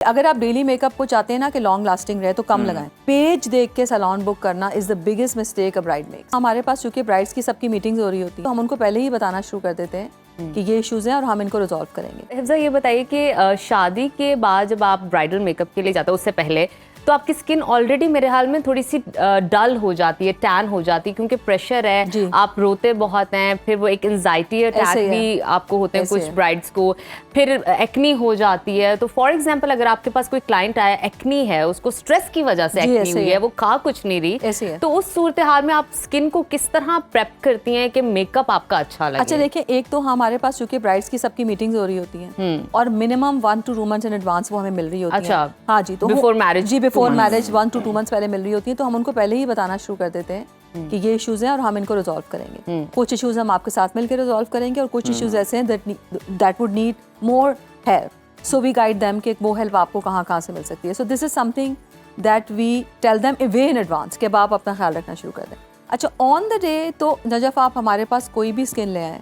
अगर आप daily makeup को चाहते हैं ना कि लॉन्ग लास्टिंग रहे तो कम लगाएं। पेज देख के सैलून बुक करना is the biggest mistake a bride makes. हमारे पास चूंकि ब्राइड्स की सबकी मीटिंग्स हो रही होती है तो हम उनको पहले ही बताना शुरू कर देते हैं कि ये इश्यूज हैं और हम इनको रिजॉल्व करेंगे। हिफ्जा, ये बताइए कि शादी के बाद जब आप ब्राइडल मेकअप के लिए जाते हो उससे पहले तो आपकी स्किन ऑलरेडी मेरे हाल में थोड़ी सी डल हो जाती है, टैन हो जाती है, क्योंकि प्रेशर है, आप रोते बहुत हैं, फिर वो एक एंजाइटी अटैक भी आपको होते हैं कुछ ब्राइड्स को, फिर एक्नी हो जाती है। तो फॉर एग्जांपल अगर आपके पास कोई क्लाइंट आया, एक्नी है, उसको स्ट्रेस की वजह से एक्नी हुई है, वो खा कुछ नहीं रही, तो उस सूरत हाल में आप स्किन को किस तरह प्रेप करती हैं कि मेकअप आपका अच्छा लगे? अच्छा देखिए, एक तो हमारे पास चूंकि ब्राइड्स की सबकी मीटिंग्स हो रही होती हैं और minimum 1 to 2 months in advance वो हमें मिल रही होती है। अच्छा, हाँ जी, तो बिफोर मैरिज? जी, बिफोर मैरिज 1 to 2 months पहले मिल रही होती है, तो हम उनको पहले ही बताना शुरू कर देते हैं कि ये इश्यूज हैं और हम इनको रिजॉल्व करेंगे। कुछ इश्यूज हम आपके साथ मिलकर रिजॉल्व करेंगे और कुछ इश्यूज ऐसे हैं that would need more help, so we guide them कि वो हेल्प आपको कहाँ से मिल सकती है। So this is something that we tell them way in advance कि आप अपना ख्याल रखना शुरू कर दें। अच्छा, ऑन द डे तो नजफ आप हमारे पास कोई भी स्किन ले आए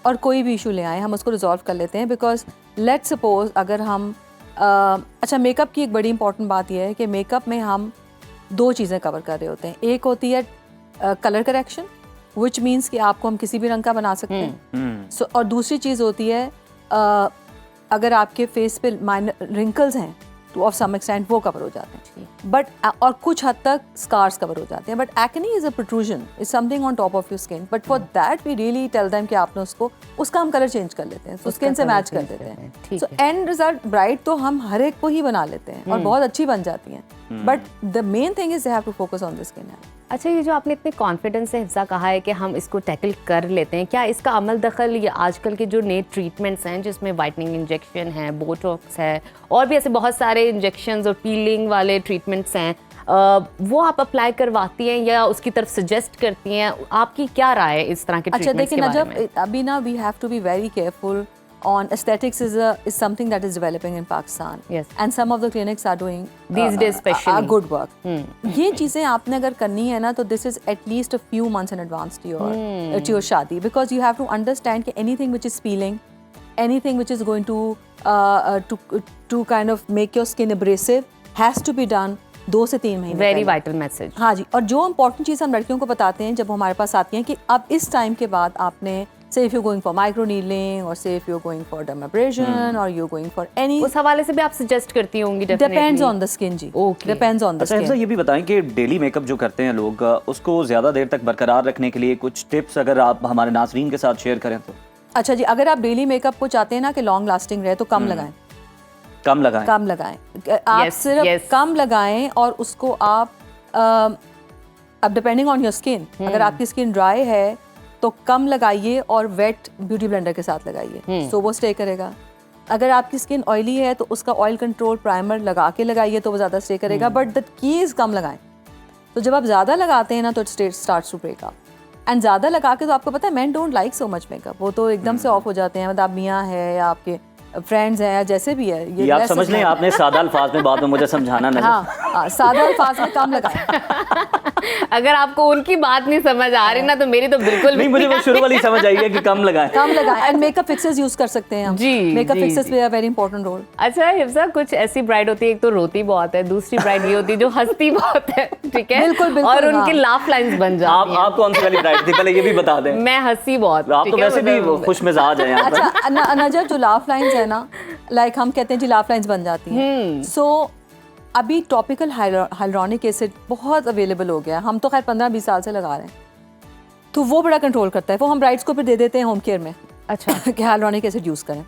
और कोई भी इशू ले आए, हम उसको रिजॉल्व कर लेते हैं। बिकॉज लेट्स सपोज अगर हम अच्छा, मेकअप की एक बड़ी इंपॉर्टेंट बात यह है कि मेकअप में हम 2 चीज़ें कवर कर रहे होते हैं। एक होती है कलर करेक्शन, विच मीन्स कि आपको हम किसी भी रंग का बना सकते हैं। सो और दूसरी चीज़ होती है अगर आपके फेस पे माइनर रिंकल्स हैं तो ऑफ सम एक्सटेंट वो कवर हो जाते हैं, बट और कुछ हद तक स्कार्स कवर हो जाते हैं। But acne is a protrusion, is something on top of your skin, but for that we really tell them कि आपने उसका हम कलर चेंज कर लेते हैं, तो स्किन से मैच कर देते हैं। सो एंड रिजल्ट ब्राइट तो हम हर एक को ही बना लेते हैं और बहुत अच्छी बन जाती हैं, but the main thing is they have to focus on the skin. अच्छा, ये जो आपने इतने कॉन्फिडेंस से हिफ्जा कहा है कि हम इसको टैकल कर लेते हैं, क्या इसका अमल दखल ये आजकल के जो नए ट्रीटमेंट्स हैं जिसमें वाइटनिंग इंजेक्शन है, बोटॉक्स है और भी ऐसे बहुत सारे इंजेक्शंस और पीलिंग वाले ट्रीटमेंट्स हैं, वो आप अप्लाई करवाती हैं या उसकी तरफ सजेस्ट करती हैं? आपकी क्या राय है इस तरह के ट्रीटमेंट्स के बारे में? अच्छा देखिए नजब, अभी ना we have to be very careful on aesthetics is something that is developing in Pakistan. Yes. And some of the clinics are doing these days especially good work. ये चीजें आपने अगर करनी है ना तो this is at least a few months in advance to your शादी, because you have to understand कि anything which is peeling, anything which is going to kind of make your skin abrasive has to be done 2 से 3 महीने। Very vital message. हाँ जी, और जो important चीज़ हम लड़कियों को बताते हैं जब हमारे पास आती हैं कि अब इस टाइम के बाद आपने say if you're going for micro needling or say if you're going for dermabrasion or you're going for any, उस हवाले से भी आप सजेस्ट करती होंगी? Depends on the skin ji. Okay. Depends on the skin। अच्छा, ये भी बताएं कि डेली मेकअप जो करते हैं लोग, उसको ज़्यादा देर तक बरकरार रखने के लिए कुछ टिप्स अगर आप हमारे नाज़रीन के साथ शेयर करें तो? अच्छा जी, अगर आप डेली मेकअप को चाहते हैं ना कि लॉन्ग लास्टिंग रहे तो कम लगाएं। कम लगाएं आप सिर्फ कम लगाएं और उसको आप अब डिपेंडिंग ऑन योर स्किन, अगर आपकी स्किन ड्राई है तो कम लगाइए और वेट ब्यूटी ब्लेंडर के साथ लगाइए, सो वो स्टे करेगा। अगर आपकी स्किन ऑयली है तो उसका ऑयल कंट्रोल प्राइमर लगा के लगाइए तो वो ज़्यादा स्टे करेगा, बट द की इज़ कम लगाएं। तो जब आप ज़्यादा लगाते हैं ना तो it starts to break up, and ज़्यादा लगा के तो आपको पता है man don't like so much makeup, वो तो एकदम से ऑफ हो जाते हैं। मतलब आप मियाँ है या आपके फ्रेंड्स हैं या जैसे भी है, ये आप समझ लें, आपने सादा अल्फाज में बाद में मुझे समझाना नहीं। हाँ, सादा अल्फाज में कम लगाएं। अगर आपको उनकी बात नहीं समझ आ रही ना तो मेरी तो बिल्कुल नहीं, मुझे वो शुरू वाली समझ आई है कि कम लगाएं। एंड मेकअप फिक्सेस यूज कर सकते हैं हम जी। Makeup fixes play a very important role. अच्छा हिफ्जा, कुछ ऐसी ब्राइड होती है, एक तो रोती बहुत है, दूसरी ब्राइड ये होती है जो हंसती बहुत है, ठीक है? बिल्कुल, और उनकी लाफ लाइंस बन जाती हैं। आप कौन सी वाली ब्राइड थी, पहले ये भी बता दें। मैं हंसी बहुत। आप तो वैसे भी खुश मिजाज हैं। अच्छा नजर, जो लाफ लाइंस है ना, लाइक हम कहते हैं जी लाफ लाइंस बन जाती हैं। सो अभी टॉपिकल हाइलुरोनिक एसिड बहुत अवेलेबल हो गया है, हम तो खैर 15-20 साल से लगा रहे हैं, तो वो बड़ा कंट्रोल करता है। वो हम ब्राइड्स को फिर दे देते हैं होम केयर में, अच्छा कि हाइलुरोनिक एसिड यूज़ करें।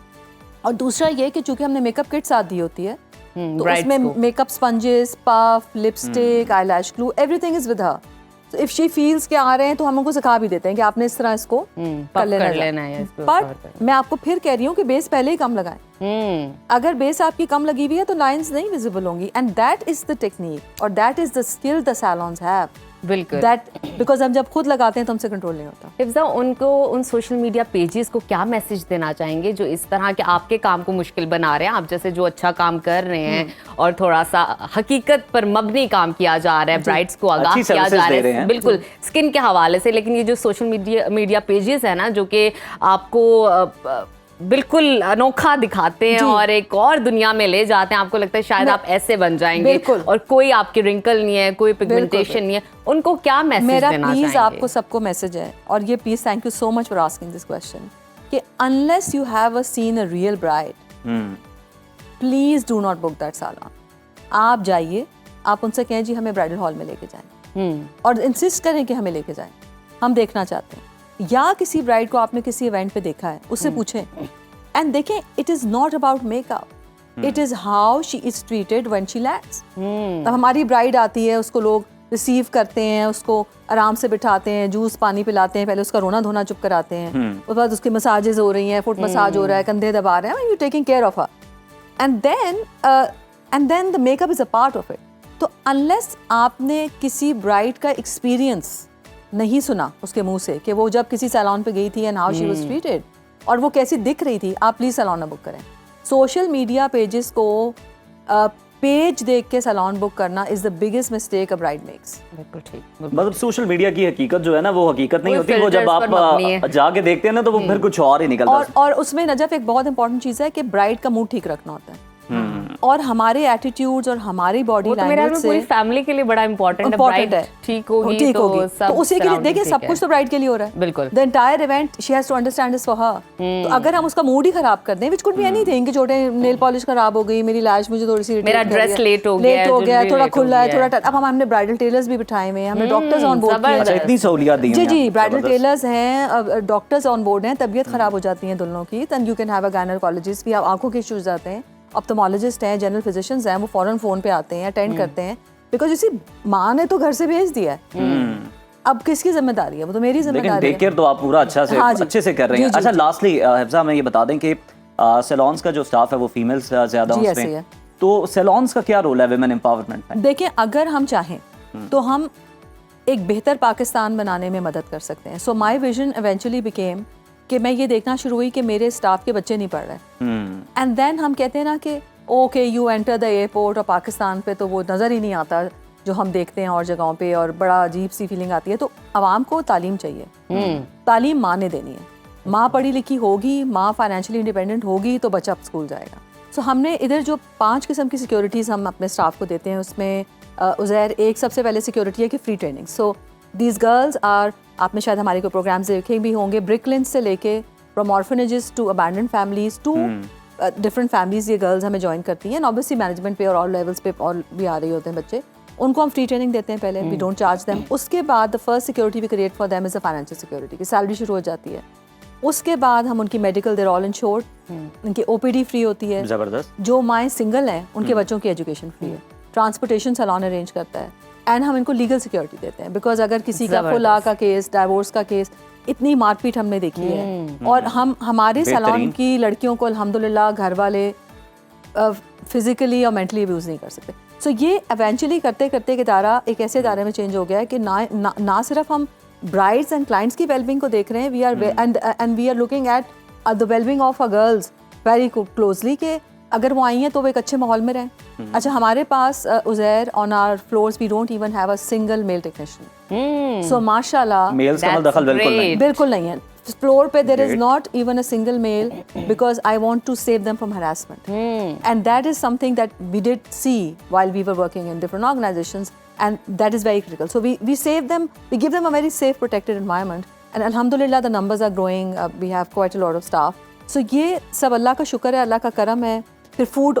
और दूसरा ये कि चूंकि हमने मेकअप किट साथ दी होती है तो उसमें makeup sponges, puff, lipstick, eyelash glue, everything is with her. So if she feels के आ रहे हैं तो हम उनको सिखा भी देते हैं कि आपने इस तरह इसको कर लेना है। बट मैं आपको फिर कह रही हूँ कि बेस पहले ही कम लगाएं। अगर बेस आपकी कम लगी हुई है तो लाइंस नहीं विजिबल होंगी, and that is the technique और that is the skill the salons have. बिल्कुल, दैट बिकॉज हम जब खुद लगाते हैं तो हमसे कंट्रोल नहीं होता। हिफ्जा, उनको उन सोशल मीडिया पेजेस को क्या मैसेज देना चाहेंगे जो इस तरह के आपके काम को मुश्किल बना रहे हैं? आप जैसे जो अच्छा काम कर रहे हैं और थोड़ा सा हकीकत पर मबनी काम किया जा रहा है, ब्राइड्स को आगाह किया जा रहा है बिल्कुल स्किन के हवाले से, लेकिन ये जो सोशल मीडिया पेजेस है ना जो कि आपको बिल्कुल अनोखा दिखाते हैं और एक और दुनिया में ले जाते हैं। आपको लगता है शायद आप ऐसे बन जाएंगे बिल्कुल। और कोई आपकी रिंकल नहीं है, कोई पिगमेंटेशन नहीं है। उनको क्या मैसेज मेरा देना प्लीज चाहेंगे? आपको सबको मैसेज है, और ये please thank you so much for asking this question, कि unless you have seen a real bride, please do not book that salon. आप जाइए, आप उनसे कहें जी हमें ब्राइडल हॉल में लेके जाएं, और इंसिस्ट करें कि हमें लेके जाएं, हम देखना चाहते हैं। या किसी ब्राइड को आपने किसी इवेंट पे देखा है, उससे पूछें एंड देखें, it is not about makeup, it is how she is treated when she lands. तब हमारी ब्राइड आती है, उसको लोग रिसीव करते हैं, उसको आराम से बिठाते हैं, जूस पानी पिलाते हैं, पहले उसका रोना धोना चुप कराते हैं, उसके बाद उसकी मसाजेज हो रही हैं, फुट मसाज हो रहा है, कंधे दबा रहे हैं, you taking care of her, and then the makeup is a part of it. तो अनलेस आपने किसी ब्राइड का एक्सपीरियंस नहीं सुना उसके मुंह से कि वो जब किसी सैलून पे गई थी and how she was treated और वो कैसी दिख रही थी, आप प्लीज सैलून ना बुक करें। सोशल मीडिया पेजेस को पेज देख के सैलून बुक करना is the biggest mistake a bride makes. बिल्कुल ठीक। मतलब सोशल मीडिया की हकीकत जो है ना, वो हकीकत नहीं वो होती, वो जब filters पर मबनी है। आप जाके देखते हैं ना, तो वो फिर कुछ और ही निकलता है। और उसमें नजफ एक बहुत इंपॉर्टेंट चीज है कि ब्राइड का मूड ठीक रखना होता है, और हमारे एटीट्यूड्स और हमारी बॉडी वो तो मेरे ख्याल लैंग्वेज में पूरी से फैमिली के लिए बड़ा इंपॉर्टेंट है। इम्पोर्टेंट ब्राइड है, ठीक होगी ठीक तो होगी, सब तो उसी के लिए surrounding देखिए ठीक सब है। कुछ तो ब्राइड के लिए हो रहा है। बिल्कुल। The entire event she has to understand this for her. तो अगर हम उसका मूड ही खराब कर दें, व्हिच कुड बी एनीथिंग, कि छोटे नेल पॉलिश खराब हो गई, मेरी लैश मुझे थोड़ी सी मेरा ड्रेस लेट हो गया, थोड़ा jewelry खुला है, late हो थोड़ा गया अब हमने ब्राइडल टेलर्स भी बिठाए हुए हैं, हमने डॉक्टर्स ऑन बोर्ड किए अच्छा, हैं। इतनी सहूलियत दी जी हुई जी, हैं। ब्राइडल जबरदस्त। टेलर्स हैं, डॉक्टर्स ऑन बोर्ड हैं। तबीयत खराब हो जाती है दुल्हनों की, then you can have a gynaecologist भी, आप आंखों के इश्यूज आते हैं, ऑप्थेमोलॉजिस्ट हैं, जनरल फिजिशियंस हैं, वो फौरन फोन पे आते हैं, अटेंड करते हैं, बिकॉज इसी माँ ने तो घर से भेज दिया है। अब किसकी जिम्मेदारी है? वो तो मेरी लेकिन जिम्मेदारी टेक केयर तो आप पूरा अच्छे से कर रहे हैं। अच्छा, लास्टली हिफ्जा हमें ये बता दें कि सैलून्स का जो स्टाफ है वो फीमेल्स ज्यादा जी, उसमें ऐसे ही है। तो सैलून्स का क्या रोल है विमेन एम्पावरमेंट में? देखिए, अगर हम चाहें तो हम एक बेहतर पाकिस्तान बनाने में मदद कर सकते हैं। सो माई विजन इवेंचुअली बिकेम कि मैं ये देखना शुरू हुई कि मेरे स्टाफ के बच्चे नहीं पढ़ रहे, एंड देन हम कहते हैं ना कि okay you enter the airport, और पाकिस्तान पे तो वो नज़र ही नहीं आता जो हम देखते हैं और जगहों पे, और बड़ा अजीब सी फीलिंग आती है। तो आवाम को तालीम चाहिए, तालीम माँ ने देनी है। माँ पढ़ी लिखी होगी, माँ फाइनेंशियली इंडिपेंडेंट होगी, तो बच्चा स्कूल जाएगा। सो हमने इधर जो 5 किस्म की सिक्योरिटीज़ हम अपने स्टाफ को देते हैं, उसमें उज़ैर एक सबसे पहले सिक्योरिटी है कि free training. So these girls are, आपने शायद हमारे कोई प्रोग्राम्स देखे भी होंगे, ब्रिकलिंस से लेके from orphanages to abandon families to different families, ये गर्ल्स हमें ज्वाइन करती हैं। ऑब्वियसली मैनेजमेंट पे और ऑल लेवल्स पे और भी आ रहे होते हैं बच्चे, उनको हम फ्री ट्रेनिंग देते हैं पहले, वी डोंट चार्ज देम। उसके बाद the first security we create for them is a financial security, की सैलरी शुरू हो जाती है। उसके बाद हम उनकी मेडिकल देयर ऑल इंश्योर्ड, उनकी ओपीडी फ्री होती है। जबरदस्त। जो माएँ सिंगल हैं उनके बच्चों की एजुकेशन फ्री है, ट्रांसपोर्टेशन सैलून अरेंज करता है, एंड हम इनको लीगल सिक्योरिटी देते हैं, बिकॉज अगर किसी का खुला का केस, डाइवोर्स का केस, इतनी मारपीट हमने देखी है, और हम हमारे सैलून की लड़कियों को अल्हम्दुलिल्लाह घर वाले फिजिकली और मेंटली अब्यूज़ नहीं कर सकते। सो ये इवेंचुअली करते करते एक इदारा एक ऐसे इदारे में चेंज हो गया है कि ना सिर्फ हम ब्राइड्स एंड क्लाइंट्स की वेलबिंग को देख रहे हैं, we are and we are looking at the wellbeing of a girls very closely, कि अगर वो आई हैं तो वो एक अच्छे माहौल में रहें। अच्छा, हमारे पास Uzair on our floors we don't even have a single male technician. So माशाल्लाह मेल्स का दखल बिल्कुल नहीं है फ्लोर पे, there is not even a single male, because I want to save them from harassment, and that is something that we did see while we were working in different organizations, and that is very critical. So we save them, we give them a very safe protected environment, and अल्हम्दुलिल्लाह the numbers are growing, we have quite a lot of staff. So ये सब अल्लाह का शुक्र है, अल्लाह का करम है। फिर फूड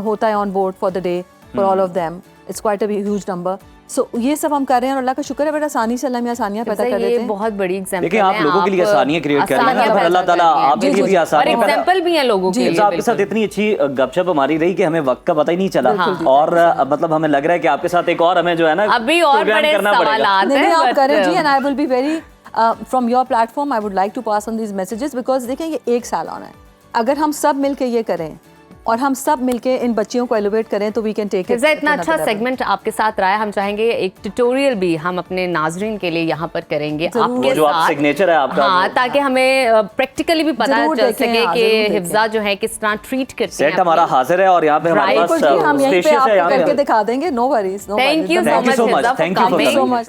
होता है on board for the day for all of them, it's quite a huge number. So ये सब हम कर रहे हैं, और अल्लाह का शुक्र है बड़ा आसानी से अल्लाह में आसानियां पैदा कर देते हैं। बहुत बड़ी एग्जांपल देखिए, आप लोगों के लिए आसानियां क्रिएट कर रहे हैं, फिर अल्लाह ताला आपके लिए भी आसानियां पैदा। एग्जांपल भी हैं लोगों के लिए। आपके साथ इतनी अच्छी गपशप हमारी रही कि हमें वक्त का पता ही नहीं चला, और मतलब हमें लग रहा है कि आपके साथ एक और हमें जो है ना अभी और बड़े सवाल आते हैं। आप करें जी, and I will be very from your platform I would like to pass on these messages, because देखें ये एक सैलून है, अगर हम सब मिलके ये करें और हम सब मिलके इन बच्चियों को एलिवेट करें तो वी कैन टेक इट। इतना अच्छा सेगमेंट आपके साथ रहा है, हम चाहेंगे एक ट्यूटोरियल भी हम अपने नाज़रीन के लिए यहाँ पर करेंगे आपके जो साथ, सिग्नेचर है आपका, हाँ, ताकि हमें प्रैक्टिकली भी पता चल सके कि हिफ्जा जो है किस तरह ट्रीट करते हैं। सेट हमारा हाजिर है, और यहाँ पे हमारे पास हम यहीं पे स्पेशियस है, आपको करके दिखा देंगे। No worries, thank you so much. Thank you so much.